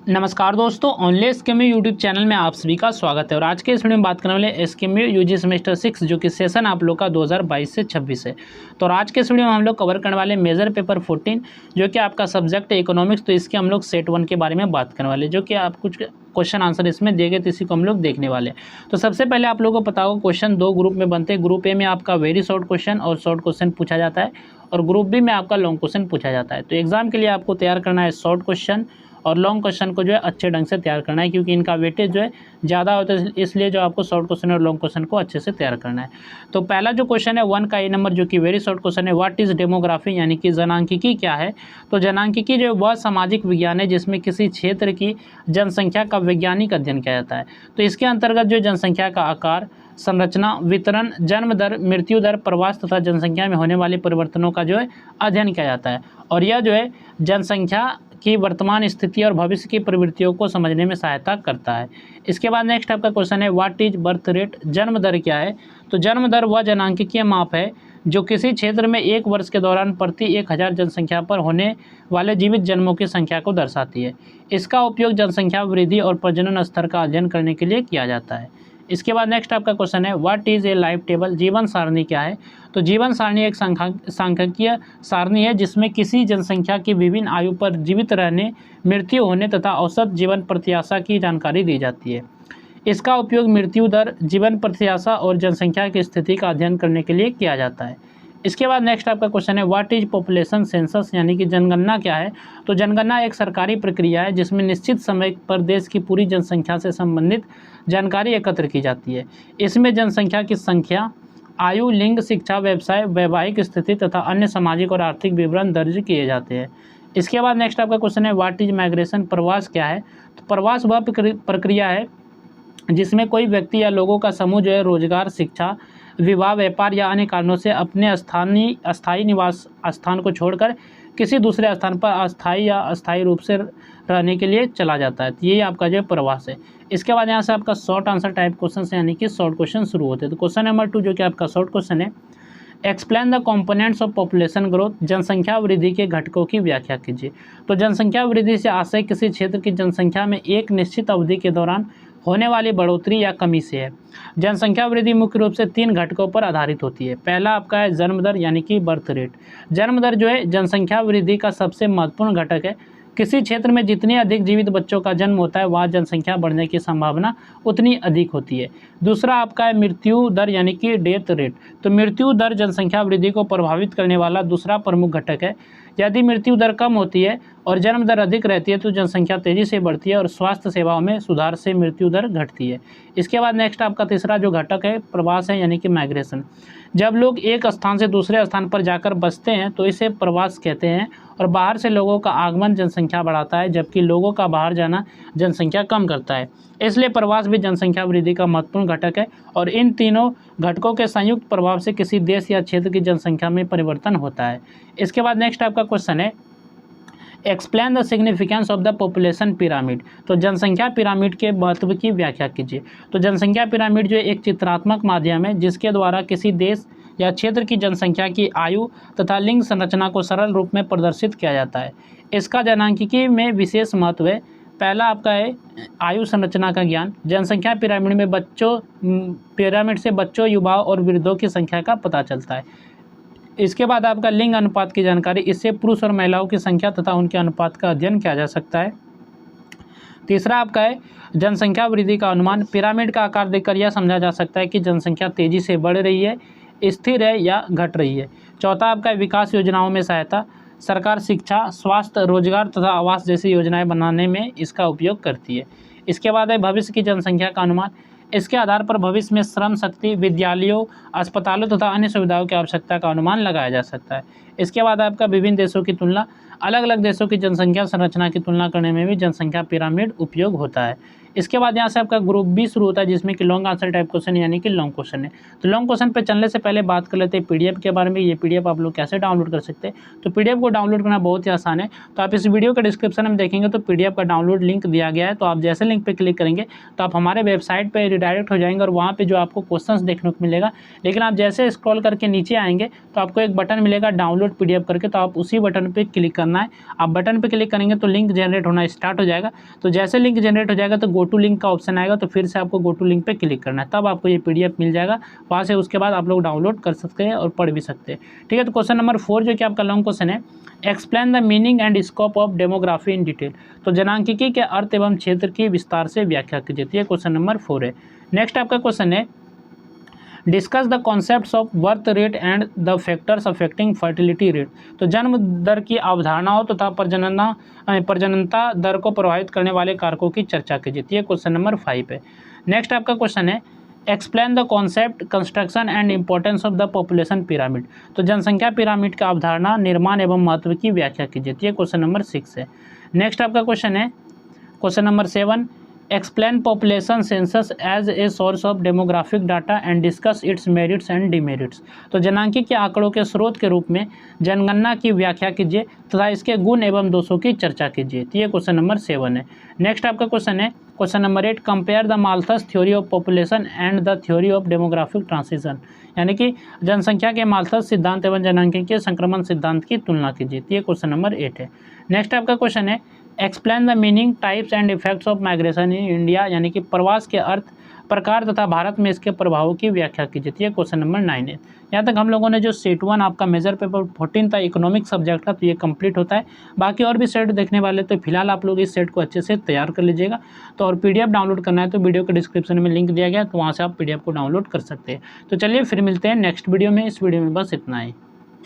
नमस्कार दोस्तों, online एसकेएमयू YouTube channel में आप सभी का स्वागत है। और आज के इस वीडियो में बात करने वाले एसकेएमयू यूजी सेमेस्टर 6 जो कि सेशन आप लोग का 2022 से 26 है। तो आज के इस वीडियो में हम लोग कवर करने वाले मेजर पेपर 14 जो कि आपका सब्जेक्ट है इकोनॉमिक्स। तो इसके हम लोग सेट 1 के बारे में बात करने वाले, जो कि आप कुछ क्वेश्चन आंसर इसमें देंगे तो इसी को हम लोग देखने वाले हैं। तो सबसे पहले आप लोगों को पता होगा क्वेश्चन दो ग्रुप में बनते हैं। ग्रुप ए में आपका वेरी शॉर्ट क्वेश्चन और शॉर्ट क्वेश्चन पूछा जाता है, और ग्रुप बी में आपका लॉन्ग क्वेश्चन पूछा जाता है। तो एग्जाम के लिए आपको तैयार करना है शॉर्ट क्वेश्चन और लॉन्ग क्वेश्चन को जो है अच्छे ढंग से तैयार करना है, क्योंकि इनका वेटेज जो है ज़्यादा होता है, इसलिए जो आपको शॉर्ट क्वेश्चन और लॉन्ग क्वेश्चन को अच्छे से तैयार करना है। तो पहला जो क्वेश्चन है 1 का ए नंबर, जो कि वेरी शॉर्ट क्वेश्चन है, व्हाट इज़ डेमोग्राफी, यानी कि जनांकिकी क्या है। तो जनांकिकी जो वह सामाजिक विज्ञान है जिसमें किसी क्षेत्र की जनसंख्या का वैज्ञानिक अध्ययन किया जाता है। तो इसके अंतर्गत जो जनसंख्या का आकार, संरचना, वितरण, जन्म दर, मृत्यु दर, प्रवास तथा जनसंख्या में होने वाले परिवर्तनों का जो है अध्ययन किया जाता है। और यह जो है जनसंख्या की वर्तमान स्थिति और भविष्य की प्रवृत्तियों को समझने में सहायता करता है। इसके बाद नेक्स्ट आपका क्वेश्चन है व्हाट इज बर्थ रेट, जन्म दर क्या है। तो जन्म दर वह जनांकिकीय माप है जो किसी क्षेत्र में एक वर्ष के दौरान प्रति 1000 जनसंख्या पर होने वाले जीवित जन्मों की संख्या को दर्शाती है। इसका उपयोग जनसंख्या वृद्धि और प्रजनन स्तर का अध्ययन करने के लिए किया जाता है। इसके बाद नेक्स्ट आपका क्वेश्चन है what is a life table, जीवन सारणी क्या है। तो जीवन सारणी एक सांख्यिकीय सारणी है जिसमें किसी जनसंख्या की विभिन्न आयु पर जीवित रहने, मृत्यु होने तथा औसत जीवन प्रत्याशा की जानकारी दी जाती है। इसका उपयोग मृत्यु दर, जीवन प्रत्याशा और जनसंख्या की स्थिति का अध्ययन करने के लिए किया जाता है। इसके बाद नेक्स्ट आपका क्वेश्चन है व्हाट इज पॉपुलेशन सेंसस, यानी कि जनगणना क्या है। तो जनगणना एक सरकारी प्रक्रिया है जिसमें निश्चित समय पर देश की पूरी जनसंख्या से संबंधित जानकारी एकत्र की जाती है। इसमें जनसंख्या की संख्या, आयु, लिंग, शिक्षा, व्यवसाय, वैवाहिक स्थिति तथा अन्य सामाजिक और आर्थिक विवरण दर्ज किए जाते हैं। इसके बाद नेक्स्ट आपका क्वेश्चन है व्हाट इज माइग्रेशन, प्रवास क्या है। तो प्रवास वह प्रक्रिया है जिसमें कोई व्यक्ति या लोगों का समूह जो है रोजगार, शिक्षा, विवाह, व्यापार या अन्य कारणों से अपने अस्थायी निवास स्थान को छोड़कर किसी दूसरे स्थान पर अस्थायी या अस्थायी रूप से रहने के लिए चला जाता है। तो ये आपका जो है प्रवास है। इसके बाद यहाँ से आपका शॉर्ट आंसर टाइप क्वेश्चन से, यानी कि शॉर्ट क्वेश्चन शुरू होते हैं। तो क्वेश्चन नंबर 2 जो कि आपका शॉर्ट क्वेश्चन है explain the components of population growth, जनसंख्या वृद्धि के घटकों की व्याख्या कीजिए। तो जनसंख्या वृद्धि से आशय किसी क्षेत्र की जनसंख्या में एक निश्चित अवधि के दौरान होने वाली बढ़ोतरी या कमी से है। जनसंख्या वृद्धि मुख्य रूप से 3 घटकों पर आधारित होती है। पहला आपका है जन्म दर, यानी कि बर्थ रेट। जन्म दर जो है जनसंख्या वृद्धि का सबसे महत्वपूर्ण घटक है। किसी क्षेत्र में जितने अधिक जीवित बच्चों का जन्म होता है वहाँ जनसंख्या बढ़ने की संभावना उतनी अधिक होती है। दूसरा आपका है मृत्यु दर, यानी कि डेथ रेट। तो मृत्यु दर जनसंख्या वृद्धि को प्रभावित करने वाला दूसरा प्रमुख घटक है। यदि मृत्यु दर कम होती है और जन्म दर अधिक रहती है तो जनसंख्या तेज़ी से बढ़ती है और स्वास्थ्य सेवाओं में सुधार से मृत्यु दर घटती है। इसके बाद नेक्स्ट आपका तीसरा जो घटक है प्रवास है, यानी कि माइग्रेशन। जब लोग एक स्थान से दूसरे स्थान पर जाकर बसते हैं तो इसे प्रवास कहते हैं। और बाहर से लोगों का आगमन जनसंख्या बढ़ाता है, जबकि लोगों का बाहर जाना जनसंख्या कम करता है। इसलिए प्रवास भी जनसंख्या वृद्धि का महत्वपूर्ण घटक है। और इन तीनों घटकों के संयुक्त प्रभाव से किसी देश या क्षेत्र की जनसंख्या में परिवर्तन होता है। इसके बाद नेक्स्ट आपका क्वेश्चन है explain the significance of the population pyramid. तो जनसंख्या पिरामिड के महत्व की व्याख्या कीजिए। तो जनसंख्या पिरामिड जो एक चित्रात्मक माध्यम है जिसके द्वारा किसी देश या क्षेत्र की जनसंख्या की आयु तथा लिंग संरचना को सरल रूप में प्रदर्शित किया जाता है। इसका जनांकिकी में विशेष महत्व है। पहला आपका है आयु संरचना का ज्ञान। जनसंख्या पिरामिड से बच्चों, युवाओं और वृद्धों की संख्या का पता चलता है। इसके बाद आपका लिंग अनुपात की जानकारी। इससे पुरुष और महिलाओं की संख्या तथा उनके अनुपात का अध्ययन किया जा सकता है। तीसरा आपका है जनसंख्या वृद्धि का अनुमान। पिरामिड का आकार देखकर यह समझा जा सकता है कि जनसंख्या तेजी से बढ़ रही है, स्थिर है या घट रही है। चौथा आपका है विकास योजनाओं में सहायता। सरकार शिक्षा, स्वास्थ्य, रोजगार तथा आवास जैसी योजनाएं बनाने में इसका उपयोग करती है। इसके बाद है भविष्य की जनसंख्या का अनुमान। इसके आधार पर भविष्य में श्रम शक्ति, विद्यालयों, अस्पतालों तथा अन्य सुविधाओं की आवश्यकता का अनुमान लगाया जा सकता है। इसके बाद आपका विभिन्न देशों की तुलना। अलग अलग देशों की जनसंख्या संरचना की तुलना करने में भी जनसंख्या पिरामिड उपयोग होता है। इसके बाद यहाँ से आपका ग्रुप बी शुरू होता है जिसमें कि लॉन्ग आंसर टाइप क्वेश्चन यानी कि लॉन्ग क्वेश्चन है। तो लॉन्ग क्वेश्चन पे चलने से पहले बात कर लेते हैं पीडीएफ के बारे में। ये पीडीएफ आप लोग कैसे डाउनलोड कर सकते हैं। तो पीडीएफ को डाउनलोड करना बहुत ही आसान है। तो आप इस वीडियो के डिस्क्रिप्शन में देखेंगे तो पीडीएफ का डाउनलोड लिंक दिया गया है। तो आप जैसे लिंक पर क्लिक करेंगे तो आप हमारे वेबसाइट पर रिडायरेक्ट हो जाएंगे और वहाँ पर जो आपको क्वेश्चन देखने को मिलेगा। लेकिन आप जैसे स्क्रॉल करके नीचे आएंगे तो आपको एक बटन मिलेगा डाउनलोड पीडीएफ करके, तो आप उसी बटन पे क्लिक करना है। आप बटन पे क्लिक करेंगे तो लिंक जनरेट होना स्टार्ट हो जाएगा। तो जैसे लिंक जनरेट हो जाएगा तो गो टू लिंक का ऑप्शन आएगा, तो फिर से आपको गो टू लिंक पे क्लिक करना है, तब आपको ये पीडीएफ मिल जाएगा। वहाँ से उसके बाद आप लोग डाउनलोड कर सकते हैं और पढ़ भी सकते हैं। ठीक है, तो क्वेश्चन नंबर 4 जो कि आपका लॉन्ग क्वेश्चन है, explain the meaning and scope of demography in detail. तो जनांकिकी के अर्थ एवं क्षेत्र की विस्तार से व्याख्या कीजिए। तो ये क्वेश्चन नंबर 4 है। नेक्स्ट आपका क्वेश्चन है, discuss the concepts of birth rate and the factors affecting fertility rate. तो जन्म दर की अवधारणाओं तथा प्रजननता दर को प्रभावित करने वाले कारकों की चर्चा कीजिए। ये क्वेश्चन नंबर 5 है। नेक्स्ट आपका क्वेश्चन है, explain the concept construction and importance of the population pyramid. तो जनसंख्या पिरामिड का अवधारणा, निर्माण एवं महत्व की व्याख्या कीजिए। ये क्वेश्चन नंबर 6 है। नेक्स्ट आपका क्वेश्चन है, question number 7, explain population census as a source of demographic data and discuss its merits and demerits. तो जनसांख्यिकी के आंकड़ों के स्रोत के रूप में जनगणना की व्याख्या कीजिए तथा इसके गुण एवं दोषों की चर्चा कीजिए। तो ये क्वेश्चन नंबर 7 है। नेक्स्ट आपका क्वेश्चन है, question number 8, compare the Malthus theory of population and the theory of demographic transition. यानी कि जनसंख्या के माल्थस सिद्धांत एवं जनसांख्यिकी के संक्रमण सिद्धांत की तुलना कीजिए। तो ये क्वेश्चन नंबर 8 है। नेक्स्ट आपका क्वेश्चन है, explain the meaning, types and effects of migration in India. यानी कि प्रवास के अर्थ, प्रकार तथा भारत में इसके प्रभावों की व्याख्या कीजिए। ये क्वेश्चन नंबर 9 है। यहाँ तक हम लोगों ने जो सेट 1 आपका मेजर पेपर 14 था इकोनॉमिक सब्जेक्ट का, तो ये कंप्लीट होता है। बाकी और भी सेट देखने वाले तो फिलहाल आप लोग इस सेट को अच्छे से तैयार कर लीजिएगा। तो और पीडीएफ डाउनलोड करना है तो वीडियो के डिस्क्रिप्शन में लिंक दिया गया है, तो वहाँ से आप पीडीएफ को डाउनलोड कर सकते हैं। तो चलिए फिर मिलते हैं नेक्स्ट वीडियो में। इस वीडियो में बस इतना ही।